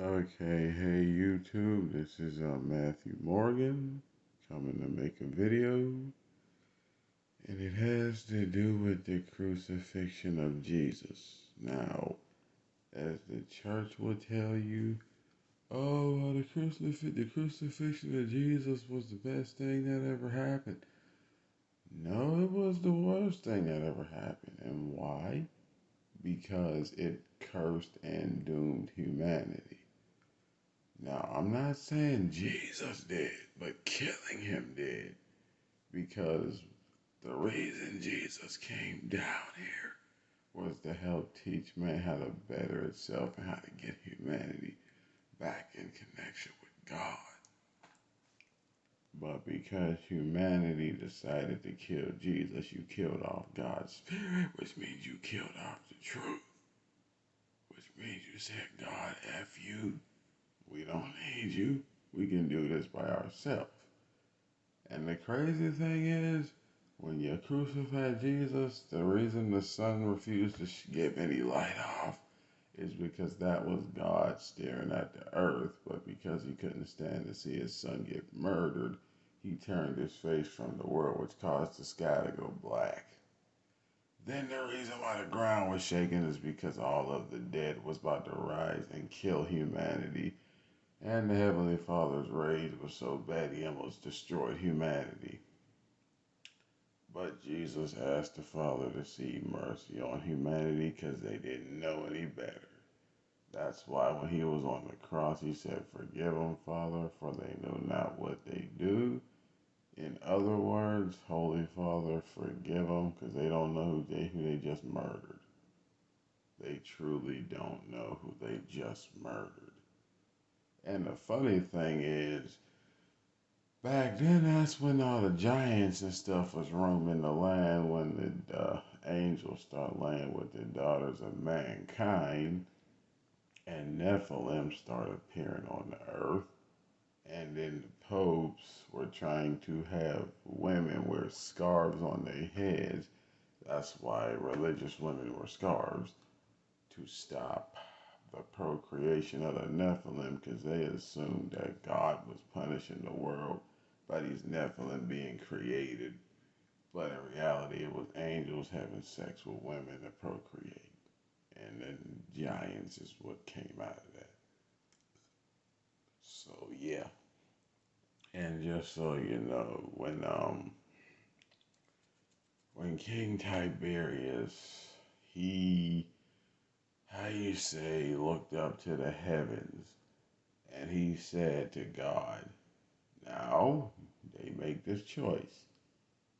Okay, hey YouTube, this is Matthew Morgan coming to make a video, and it has to do with the crucifixion of Jesus. Now, as the church will tell you, oh, well, the crucifixion of Jesus was the best thing that ever happened. No, it was the worst thing that ever happened. And why? Because it cursed and doomed humanity. Now, I'm not saying Jesus did, but killing him did. Because the reason Jesus came down here was to help teach man how to better itself and how to get humanity back in connection with God. But because humanity decided to kill Jesus, you killed off God's spirit, which means you killed off the truth. Which means you said, God, F you. We don't need you. We can do this by ourselves. And the crazy thing is, when you crucify Jesus, the reason the sun refused to give any light off is because that was God staring at the earth, but because he couldn't stand to see his son get murdered, he turned his face from the world, which caused the sky to go black. Then the reason why the ground was shaking is because all of the dead was about to rise and kill humanity. And the Heavenly Father's rage was so bad he almost destroyed humanity. But Jesus asked the Father to see mercy on humanity because they didn't know any better. That's why when he was on the cross, he said, forgive them, Father, for they know not what they do. In other words, Holy Father, forgive them because they don't know who they just murdered. They truly don't know who they just murdered. And the funny thing is, back then, that's when all the giants and stuff was roaming the land, when the angels started laying with the daughters of mankind, and Nephilim started appearing on the earth. And then the popes were trying to have women wear scarves on their heads. That's why religious women wore scarves, to stop the procreation of the Nephilim, because they assumed that God was punishing the world by these Nephilim being created. But in reality, it was angels having sex with women to procreate. And then giants is what came out of that. So, yeah. And just so you know, when King Tiberius, he, how you say, looked up to the heavens, and he said to God, now they make this choice.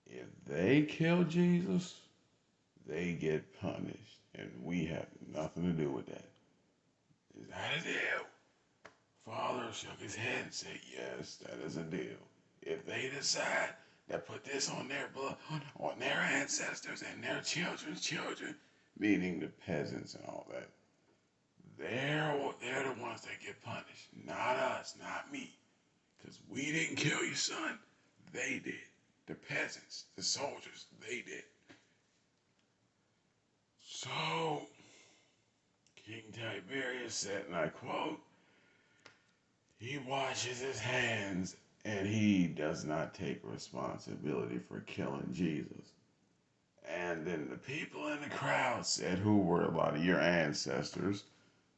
If they kill Jesus, they get punished, and we have nothing to do with that. Is that a deal? Father shook his head and said, yes, that is a deal. If they decide to put this on their blood, on their ancestors and their children's children, meaning the peasants and all that, they're the ones that get punished, not us, not me. Because we didn't kill your son, they did. The peasants, the soldiers, they did. So, King Tiberius said, and I quote, he washes his hands and he does not take responsibility for killing Jesus. And then the people in the crowd said, who were a lot of your ancestors,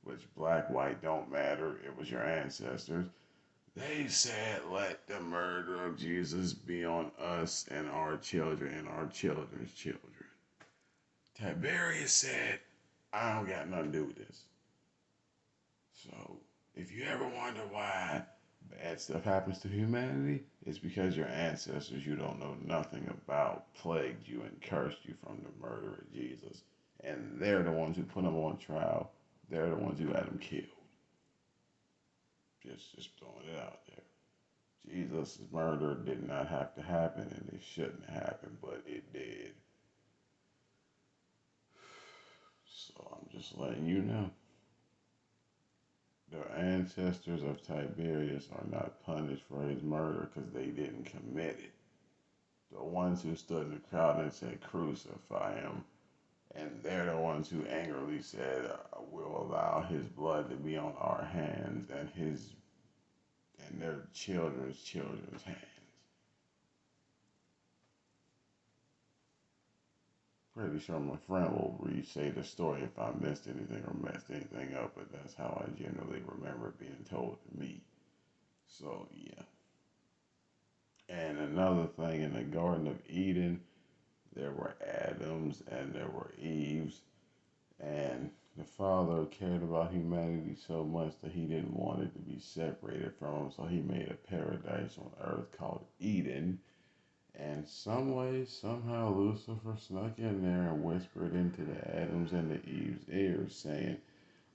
which black, white don't matter, it was your ancestors. They said, let the murder of Jesus be on us and our children and our children's children. Tiberius said, I don't got nothing to do with this. So, if you ever wonder why bad stuff happens to humanity, it's because your ancestors you don't know nothing about plagued you and cursed you from the murder of Jesus. And they're the ones who put him on trial. They're the ones who had him killed. Just throwing it out there. Jesus' murder did not have to happen, and it shouldn't happen, but it did. So I'm just letting you know. The ancestors of Tiberius are not punished for his murder because they didn't commit it. The ones who stood in the crowd and said, crucify him, And they're the ones who angrily said, "We'll allow his blood to be on our hands and his and their children's hands." Pretty sure my friend will re-say the story if I missed anything or messed anything up, but that's how I generally remember it being told to me. So yeah. And another thing, in the Garden of Eden, there were Adams and there were Eves, and the Father cared about humanity so much that he didn't want it to be separated from him, so he made a paradise on earth called Eden. And some way, somehow, Lucifer snuck in there and whispered into the Adams and the Eve's ears, saying,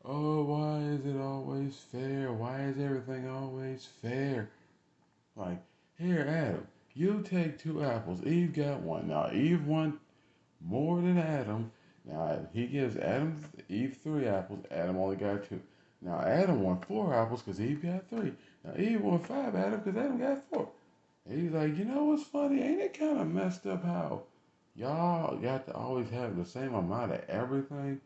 "Oh, why is it always fair? Why is everything always fair? Like, here, Adam, you take two apples. Eve got one. Now, Eve won more than Adam. Now, he gives Eve three apples. Adam only got two. Now, Adam won four apples because Eve got three. Now, Eve won five Adam because Adam got four." And he's like, "You know what's funny? Ain't it kind of messed up how y'all got to always have the same amount of everything?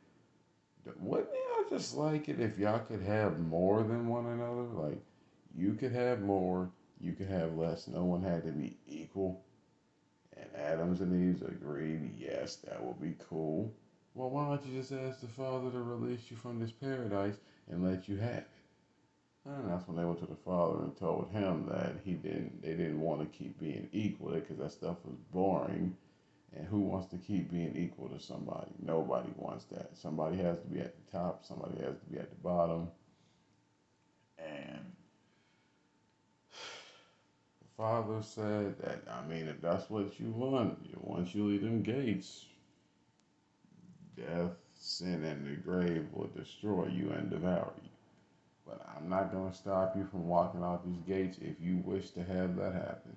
Wouldn't y'all just like it if y'all could have more than one another? Like, you could have more, you could have less. No one had to be equal." And Adams and Eve agreed, yes, that would be cool. Well, why don't you just ask the Father to release you from this paradise and let you have it? And that's when they went to the Father and told him that they didn't want to keep being equal because that stuff was boring. And who wants to keep being equal to somebody? Nobody wants that. Somebody has to be at the top, somebody has to be at the bottom. And the Father said that, I mean, if that's what you want, once you leave them gates, death, sin, and the grave will destroy you and devour you. But I'm not going to stop you from walking out these gates if you wish to have that happen.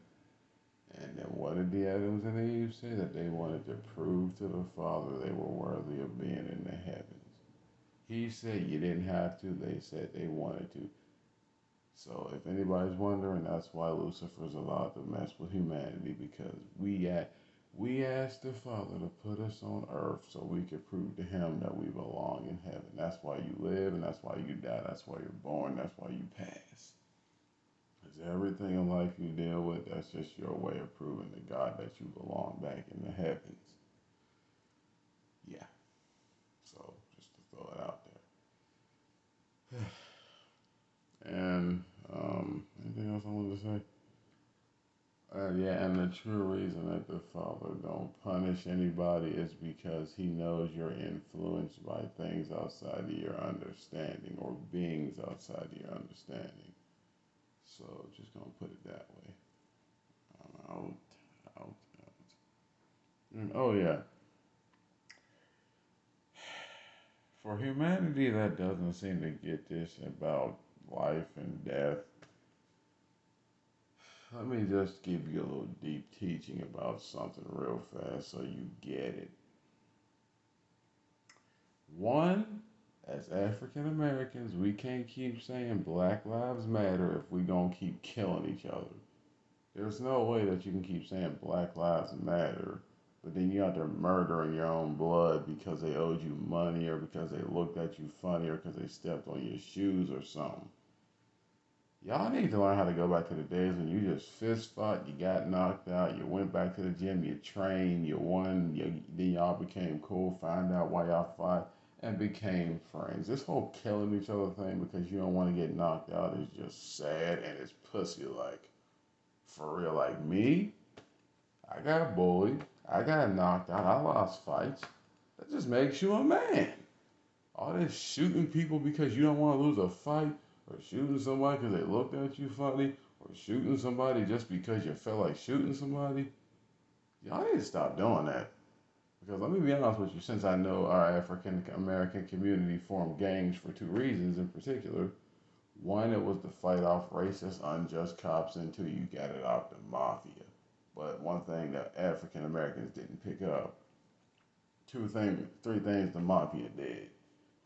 And then what did the Adams and Eve say? That they wanted to prove to the Father they were worthy of being in the heavens. He said you didn't have to. They said they wanted to. So if anybody's wondering, that's why Lucifer's allowed to mess with humanity, because we asked the Father to put us on earth so we could prove to him that we belong in heaven. That's why you live and that's why you die. That's why you're born. That's why you pass. Because everything in life you deal with, that's just your way of proving to God that you belong back in the heavens. Yeah. So just to throw it out there. And anything else I wanted to say? Yeah, and the true reason that the Father don't punish anybody is because he knows you're influenced by things outside of your understanding or beings outside of your understanding. So just gonna put it that way. Out, out, out. And, oh yeah, for humanity that doesn't seem to get this about life and death, let me just give you a little deep teaching about something real fast so you get it. One, as African Americans, we can't keep saying Black Lives Matter if we gonna keep killing each other. There's no way that you can keep saying Black Lives Matter, but then you out there murdering your own blood because they owed you money or because they looked at you funny or because they stepped on your shoes or something. Y'all need to learn how to go back to the days when you just fist fought, you got knocked out, you went back to the gym, you trained, you won, then y'all became cool, find out why y'all fought, and became friends. This whole killing each other thing because you don't want to get knocked out is just sad and it's pussy like. For real, like me, I got bullied, I got knocked out, I lost fights. That just makes you a man. All this shooting people because you don't want to lose a fight, or shooting somebody because they looked at you funny, or shooting somebody just because you felt like shooting somebody. Y'all need to stop doing that. Because let me be honest with you, since I know our African American community formed gangs for two reasons in particular. One, it was to fight off racist, unjust cops, and two, you got it off the mafia. But one thing that African Americans didn't pick up, three things the mafia did: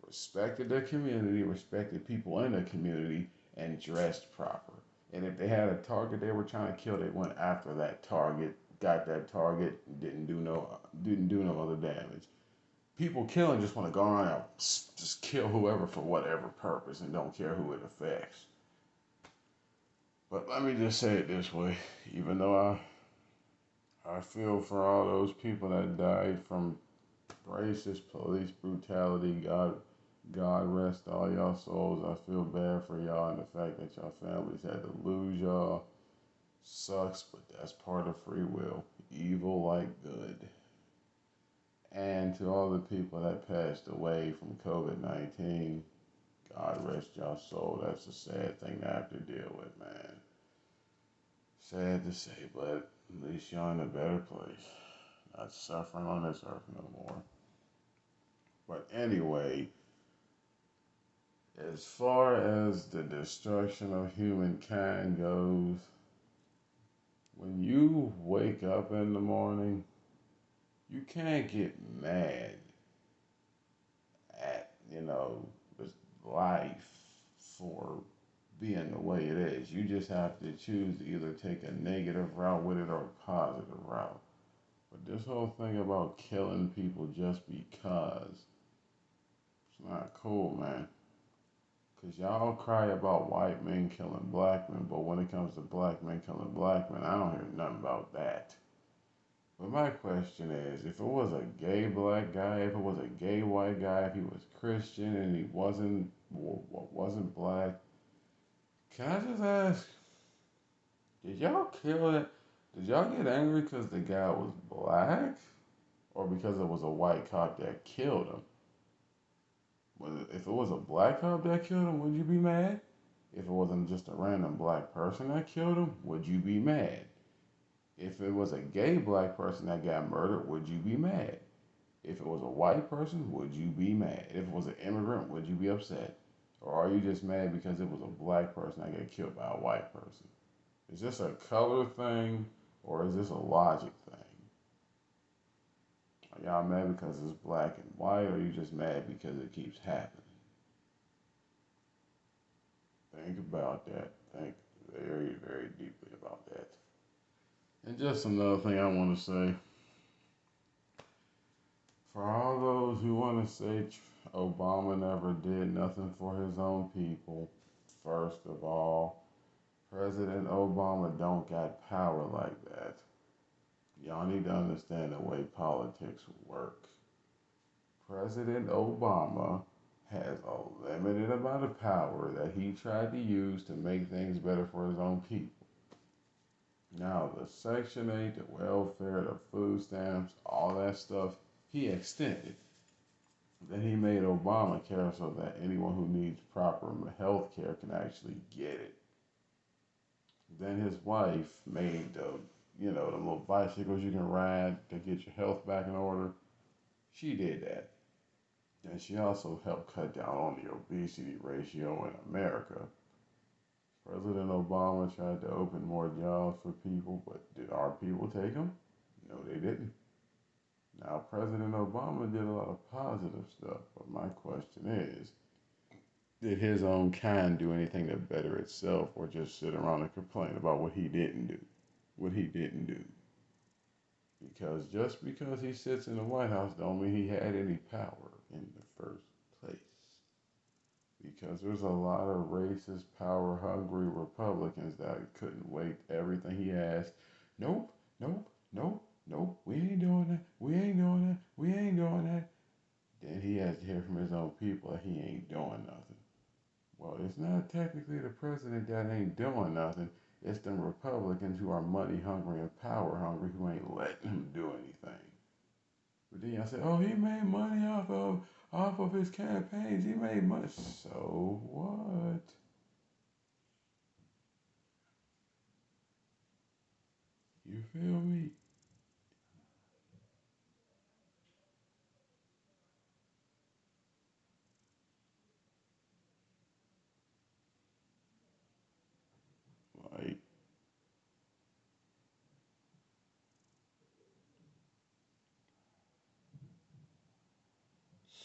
respected the community, respected people in the community, and dressed proper. And if they had a target they were trying to kill, they went after that target, got that target, didn't do no other damage. People killing just want to go around and just kill whoever for whatever purpose and don't care who it affects. But let me just say it this way, even though I feel for all those people that died from racist police brutality. God rest all y'all souls. I feel bad for y'all and the fact that y'all families had to lose y'all. Sucks, but that's part of free will. Evil like good. And to all the people that passed away from COVID-19, God rest y'all soul. That's a sad thing to have to deal with, man. Sad to say, but at least y'all in a better place. Not suffering on this earth no more. But anyway, as far as the destruction of humankind goes, when you wake up in the morning, you can't get mad at, life for being the way it is. You just have to choose to either take a negative route with it or a positive route. But this whole thing about killing people just because, it's not cool, man. Because y'all cry about white men killing black men, but when it comes to black men killing black men, I don't hear nothing about that. But my question is, if it was a gay black guy, if it was a gay white guy, if he was Christian and he wasn't black, can I just ask, did y'all kill it? Did y'all get angry because the guy was black? Or because it was a white cop that killed him? If it was a black cop that killed him, would you be mad? If it wasn't just a random black person that killed him, would you be mad? If it was a gay black person that got murdered, would you be mad? If it was a white person, would you be mad? If it was an immigrant, would you be upset? Or are you just mad because it was a black person that got killed by a white person? Is this a color thing or is this a logic thing? Are y'all mad because it's black and white, or are you just mad because it keeps happening? Think about that. Think very, very deeply about that. And just another thing I want to say. For all those who want to say Obama never did nothing for his own people, first of all, President Obama don't got power like that. Y'all need to understand the way politics work. President Obama has a limited amount of power that he tried to use to make things better for his own people. Now, the Section 8, the welfare, the food stamps, all that stuff, he extended. Then he made Obamacare so that anyone who needs proper health care can actually get it. Then his wife made the little bicycles you can ride to get your health back in order. She did that. And she also helped cut down on the obesity ratio in America. President Obama tried to open more jobs for people, but did our people take them? No, they didn't. Now, President Obama did a lot of positive stuff, but my question is, did his own kind do anything to better itself or just sit around and complain about what he didn't do? What he didn't do. Because just because he sits in the White House don't mean he had any power in the first place. Because there's a lot of racist, power-hungry Republicans that couldn't wait everything he asked. Nope, nope, nope, nope, we ain't doing that, we ain't doing that, we ain't doing that. Then he has to hear from his own people that he ain't doing nothing. Well, it's not technically the president that ain't doing nothing. It's them Republicans who are money hungry and power hungry who ain't letting him do anything. But then y'all say, oh, he made money off of his campaigns. He made money. So what? You feel me? Like,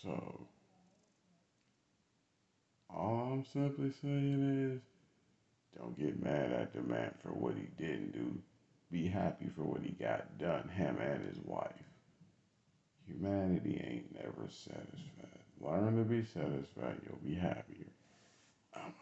so all I'm simply saying is, don't get mad at the man for what he didn't do. Be happy for what he got done, him and his wife. Humanity ain't never satisfied. Learn to be satisfied, you'll be happier. I'm